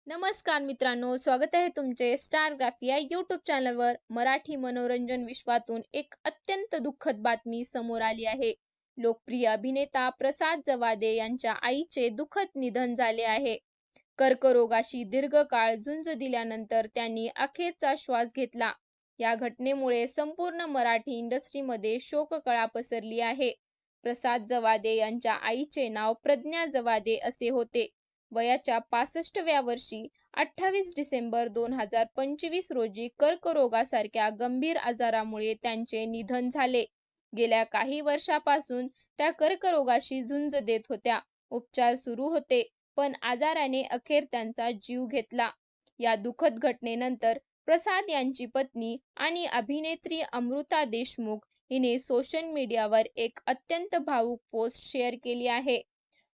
नमस्कार मित्रांनो, स्वागत आहे तुमचे स्टार ग्राफी या यूट्यूब चॅनलवर. मराठी मनोरंजन विश्वातून एक अत्यंत दुःखद बातमी समोर आली आहे. लोकप्रिय अभिनेता प्रसाद जवादे यांच्या आईचे दुःखद निधन झाले आहे. कर्करोगाशी दीर्घकाळ झुंज दिल्यानंतर त्यांनी अखेरचा श्वास घेतला. या घटनेमुळे संपूर्ण मराठी इंडस्ट्रीमध्ये शोककळा पसरली आहे. प्रसाद जवादे यांच्या आईचे नाव प्रज्ञा जवादे असे होते. वयाच्या 65व्या वर्षी 28 डिसेंबर 2025 रोजी कर्करोगासारख्या गंभीर आजारामुळे त्यांचे निधन झाले. गेल्या काही वर्षापासून त्या कर्करोगाशी झुंज देत होत्या. उपचार सुरू होते, पण आजाराने अखेर त्यांचा जीव घेतला. या दुःखद घटनेनंतर प्रसाद यांची पत्नी आणि अभिनेत्री अमृता देशमुख हिने सोशल मीडियावर एक अत्यंत भावूक पोस्ट शेअर केली आहे.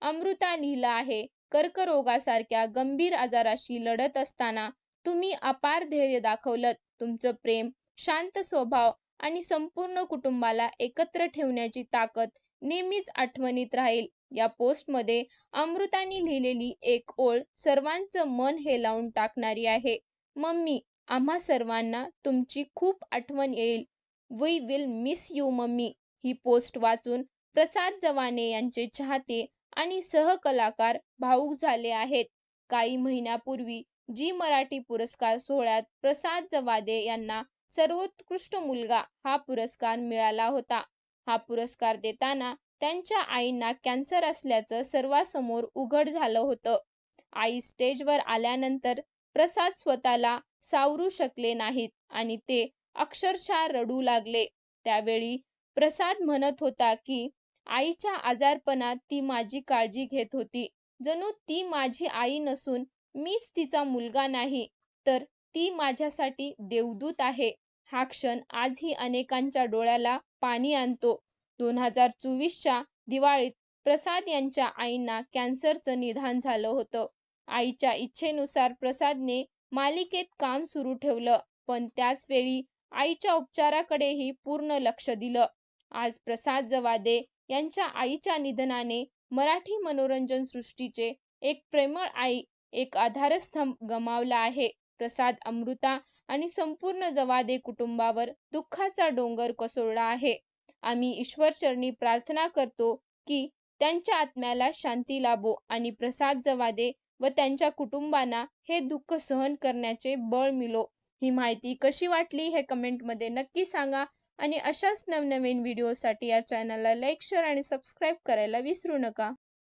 अमृता लिहिलं आहे, कर्करोगासारख्या गंभीर आजाराशी लढत असताना तुम्ही अपार धैर्य दाखवलंत. तुमचं प्रेम, शांत स्वभाव आणि संपूर्ण कुटुंबाला एकत्र ठेवण्याची ताकद नेहमीच आठवणीत राहील. या पोस्टमध्ये अमृताने लिहिलेली एक ओळ सर्वांचं मन हेलावून टाकणारी आहे. मम्मी, आम्हा सर्वांना तुमची खूप आठवण येईल. We will miss you mummy. ही पोस्ट वाचून प्रसाद जवादे यांचे चाहते आणि सहकलाकार भावूक झाले आहेत. काही महिन्यापूर्वी जी मराठी पुरस्कार सोहळ्यात प्रसाद जवादे यांना सर्वोत्कृष्ट मुलगा हा पुरस्कार मिळाला होता. हा पुरस्कार देताना त्यांच्या आईंना कॅन्सर असल्याचं सर्वांसमोर उघड झालं होतं. आई स्टेजवर आल्यानंतर प्रसाद स्वतःला सावरू शकले नाहीत आणि ते अक्षरशः रडू लागले. त्यावेळी प्रसाद म्हणत होता की आईच्या आजारपणात ती माझी काळजी घेत होती. जणू ती माझी आई नसून मीच तिचा मुलगा नाही, तर ती माझ्यासाठी देवदूत आहे. हा क्षण आजही अनेकांच्या डोळ्याला पाणी आणतो. 2024च्या दिवाळीत प्रसाद यांच्या आईंना कॅन्सरचं निदान झालं होतं. आईच्या इच्छेनुसार प्रसादने मालिकेत काम सुरू ठेवलं, पण त्याच वेळी आईच्या उपचाराकडेही पूर्ण लक्ष दिलं. आज प्रसाद जवादे यांच्या आईच्या निधनाने मराठी मनोरंजन सृष्टीचे एक प्रेमळ आई, एक आधारस्तंभ गमावला आहे. प्रसाद, अमृता आणि संपूर्ण जवादे कुटुंबावर दुःखाचा डोंगर कोसळला आहे. आम्ही ईश्वरचरणी प्रार्थना करतो की त्यांच्या आत्म्याला शांती लाभो आणि प्रसाद जवादे व त्यांच्या कुटुंबांना हे दुःख सहन करण्याचे बळ मिळो. ही माहिती कशी वाटली हे कमेंटमध्ये नक्की सांगा आणि अशाच नवनवीन व्हिडिओसाठी या चॅनलला लाईक, शेअर आणि सबस्क्राईब करायला विसरू नका.